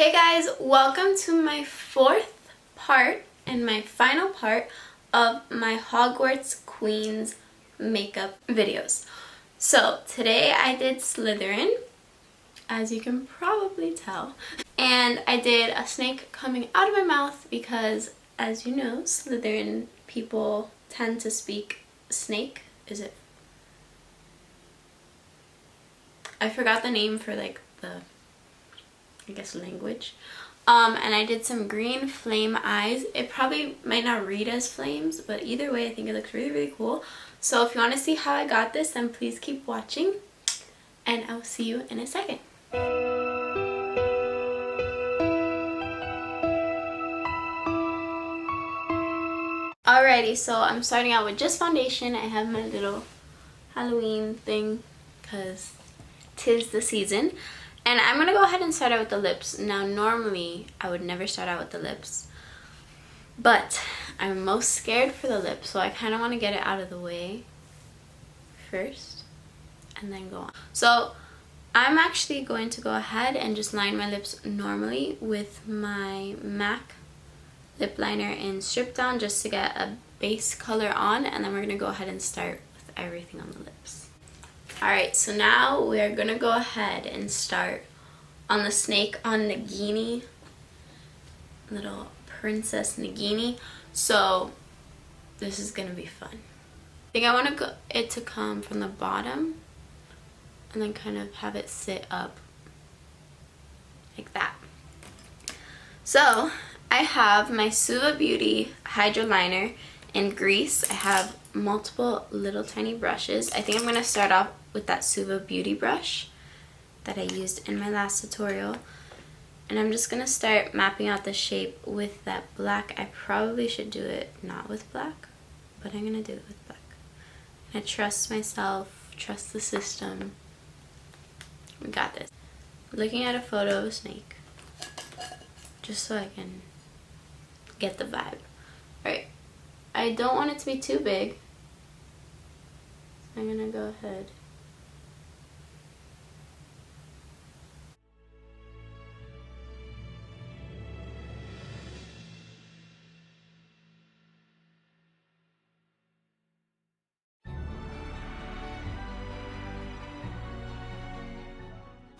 Hey guys, welcome to my fourth part and my final part of my Hogwarts Queens makeup videos. So today I did Slytherin, as you can probably tell, and I did a snake coming out of my mouth because, as you know, Slytherin people tend to speak snake. I forgot the name for like the, I guess, language. And I did some green flame eyes. It probably might not read as flames, but either way I think it looks really, really cool. So if you want to see how I got this, then please keep watching, and I'll see you in a second. Alrighty, so I'm starting out with just foundation. I have my little Halloween thing because 'tis the season. And I'm going to go ahead and start out with the lips. Now, normally, I would never start out with the lips. But I'm most scared for the lips, so I kind of want to get it out of the way first and then go on. So, I'm actually going to go ahead and just line my lips normally with my MAC lip liner in Strip Down just to get a base color on. And then we're going to go ahead and start with everything on the lips. Alright, so now we are going to go ahead and start on the snake on Nagini, little Princess Nagini. So this is going to be fun. I think I want it to come from the bottom and then kind of have it sit up like that. So I have my Suva Beauty Hydro Liner in grease. I have multiple little tiny brushes. I think I'm going to start off with that Suva Beauty brush that I used in my last tutorial. And I'm just going to start mapping out the shape with that black. I probably should do it not with black, but I'm going to do it with black. I trust myself, trust the system. We got this. Looking at a photo of a snake, just so I can get the vibe. Alright, I don't want it to be too big. I'm going to go ahead.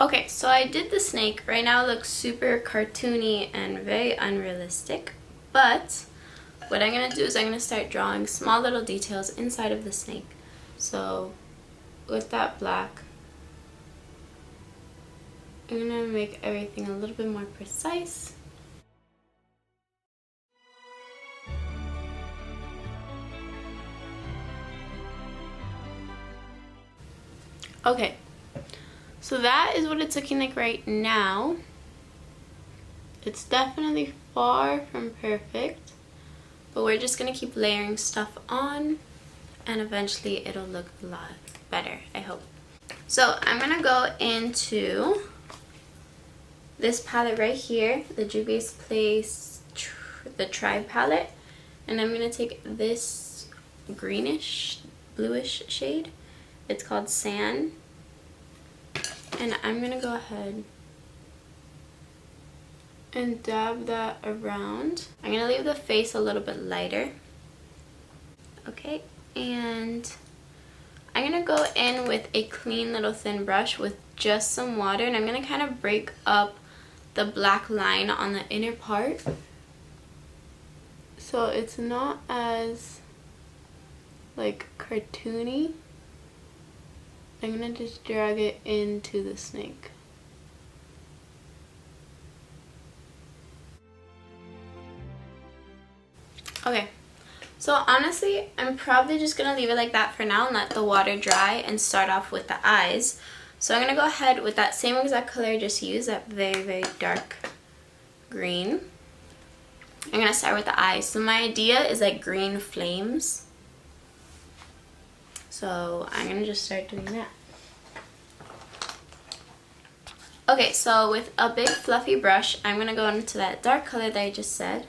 Okay, so I did the snake. Right now it looks super cartoony and very unrealistic, but what I'm going to do is I'm going to start drawing small little details inside of the snake. So with that black, I'm going to make everything a little bit more precise. Okay. So that is what it's looking like right now. It's definitely far from perfect, but we're just going to keep layering stuff on and eventually it'll look a lot better, I hope. So I'm going to go into this palette right here, the Juvia's Place, the Tribe palette, and I'm going to take this greenish, bluish shade. It's called Sand. And I'm going to go ahead and dab that around. I'm going to leave the face a little bit lighter. Okay, and I'm going to go in with a clean little thin brush with just some water. And I'm going to kind of break up the black line on the inner part, so it's not as like cartoony. I'm going to just drag it into the snake. Okay, so honestly, I'm probably just going to leave it like that for now and let the water dry and start off with the eyes. So I'm going to go ahead with that same exact color I just used, that very, very dark green. I'm going to start with the eyes. So my idea is like green flames. So I'm going to just start doing that. Okay, so with a big fluffy brush, I'm going to go into that dark color that I just said.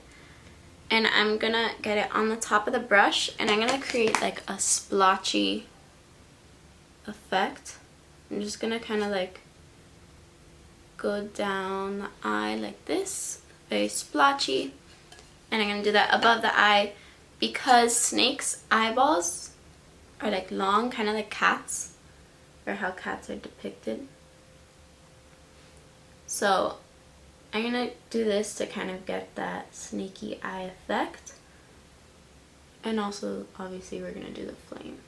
And I'm going to get it on the top of the brush. And I'm going to create like a splotchy effect. I'm just going to kind of like go down the eye like this, very splotchy. And I'm gonna do that above the eye because snakes' eyeballs are like long, kind of like cats, or how cats are depicted. So I'm gonna do this to kind of get that snaky eye effect. And also, obviously, we're gonna do the flame.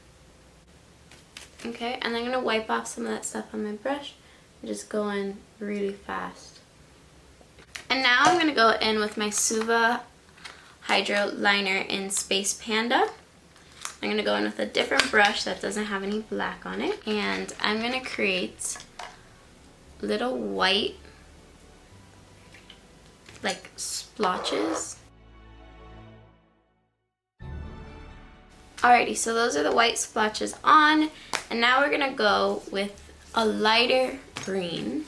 Okay, and I'm gonna wipe off some of that stuff on my brush and just go in really fast. And now I'm gonna go in with my Suva Hydro Liner in Space Panda. I'm gonna go in with a different brush that doesn't have any black on it. And I'm gonna create little white, like, splotches. Alrighty, so those are the white splotches on. And now we're gonna go with a lighter green.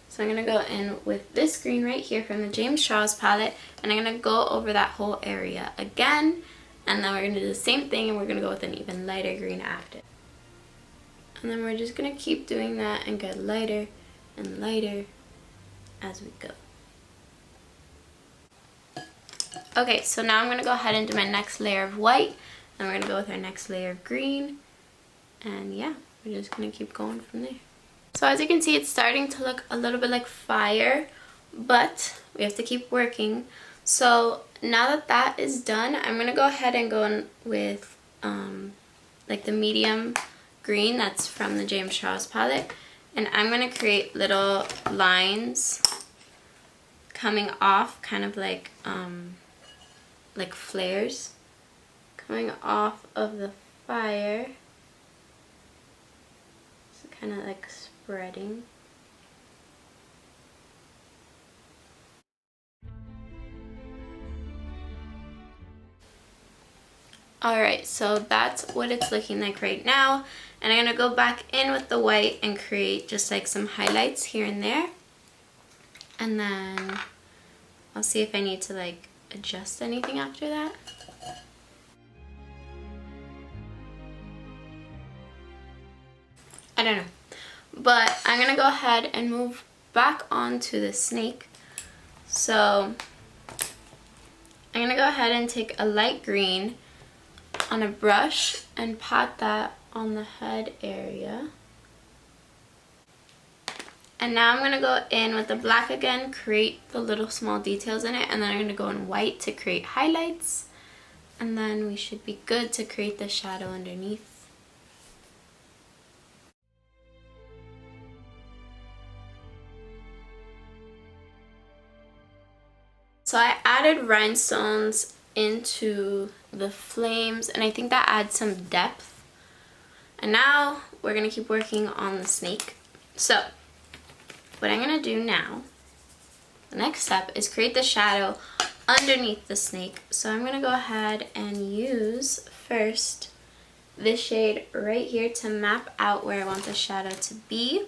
So I'm gonna go in with this green right here from the James Charles palette, and I'm gonna go over that whole area again, and then we're gonna do the same thing, and we're gonna go with an even lighter green after. And then we're just gonna keep doing that and get lighter and lighter as we go. Okay, so now I'm gonna go ahead and do my next layer of white, and we're gonna go with our next layer of green, and yeah, we're just gonna keep going from there. So as you can see, it's starting to look a little bit like fire, but we have to keep working. So now that that is done, I'm gonna go ahead and go in with like the medium green that's from the James Charles palette, and I'm gonna create little lines coming off, kind of like flares coming off of the fire. So kind of like spreading. Alright, so that's what it's looking like right now. And I'm going to go back in with the white and create just like some highlights here and there. And then I'll see if I need to like adjust anything after that. I don't know. But I'm going to go ahead and move back onto the snake. So I'm going to go ahead and take a light green on a brush and pat that on the head area. And now I'm going to go in with the black again, create the little small details in it, and then I'm going to go in white to create highlights. And then we should be good to create the shadow underneath. So I added rhinestones into the flames, and I think that adds some depth. And now we're going to keep working on the snake. So what I'm going to do now, the next step, is create the shadow underneath the snake. So I'm going to go ahead and use first this shade right here to map out where I want the shadow to be.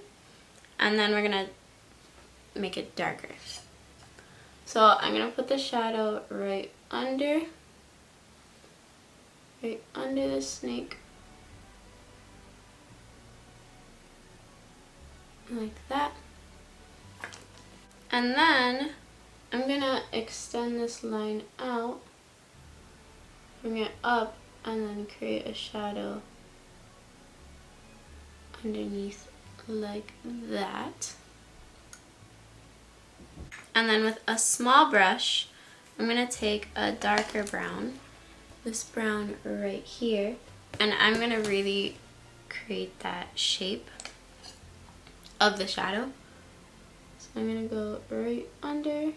And then we're going to make it darker. So I'm going to put the shadow right under the snake. Like that. And then I'm going to extend this line out, bring it up, and then create a shadow underneath like that. And then with a small brush, I'm going to take a darker brown, this brown right here, and I'm going to really create that shape of the shadow. So I'm going to go right under.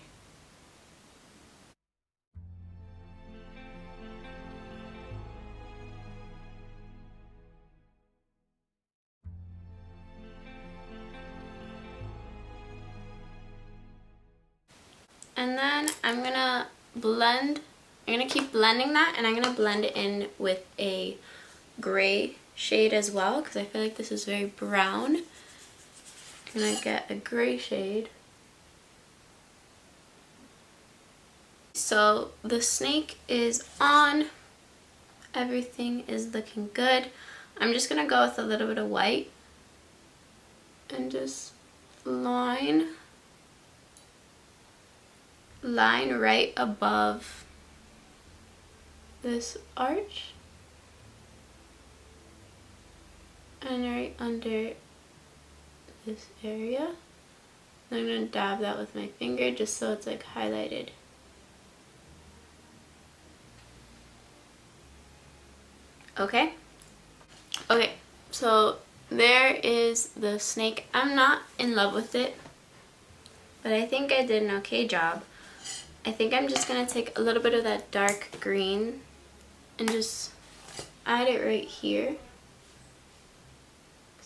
And then I'm going to blend, I'm going to keep blending that, and I'm going to blend it in with a gray shade as well, because I feel like this is very brown. I'm going to get a gray shade. So the snake is on, everything is looking good. I'm just going to go with a little bit of white and just line right above this arch and right under this area. I'm gonna dab that with my finger just so it's like highlighted. Okay? Okay, so there is the snake. I'm not in love with it, but I think I did an okay job. I think I'm just gonna take a little bit of that dark green and just add it right here.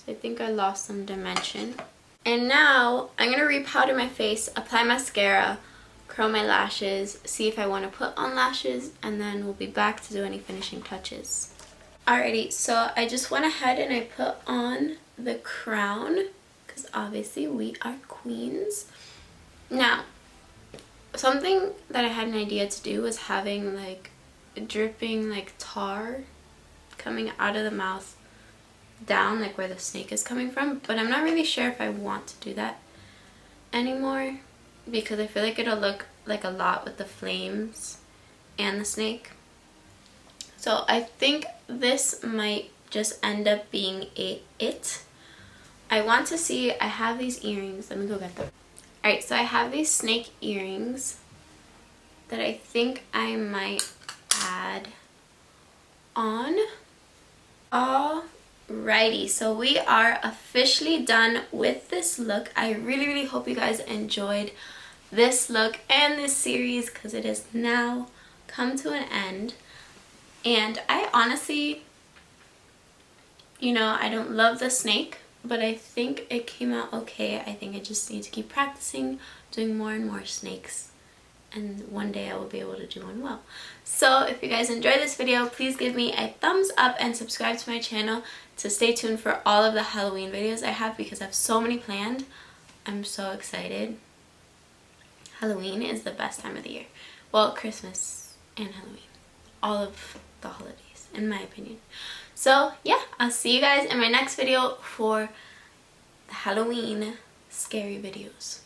I think I lost some dimension. And now I'm gonna repowder my face, apply mascara, curl my lashes, see if I want to put on lashes, and then we'll be back to do any finishing touches. Alrighty, so I just went ahead and I put on the crown because obviously we are queens. Now, something that I had an idea to do was having like dripping like tar coming out of the mouth down like where the snake is coming from, but I'm not really sure if I want to do that anymore because I feel like it'll look like a lot with the flames and the snake. So I think this might just end up being it. I want to see, I have these earrings, let me go get them. Alright, so I have these snake earrings that I think I might add on. Alrighty, so we are officially done with this look. I really hope you guys enjoyed this look and this series because it has now come to an end. And I honestly, you know, I don't love the snake, but I think it came out okay. I think I just need to keep practicing, doing more and more snakes. And one day I will be able to do one well. So if you guys enjoyed this video, please give me a thumbs up and subscribe to my channel to stay tuned for all of the Halloween videos I have because I have so many planned. I'm so excited. Halloween is the best time of the year. Well, Christmas and Halloween. All of the holidays, in my opinion. So yeah, I'll see you guys in my next video for the Halloween scary videos.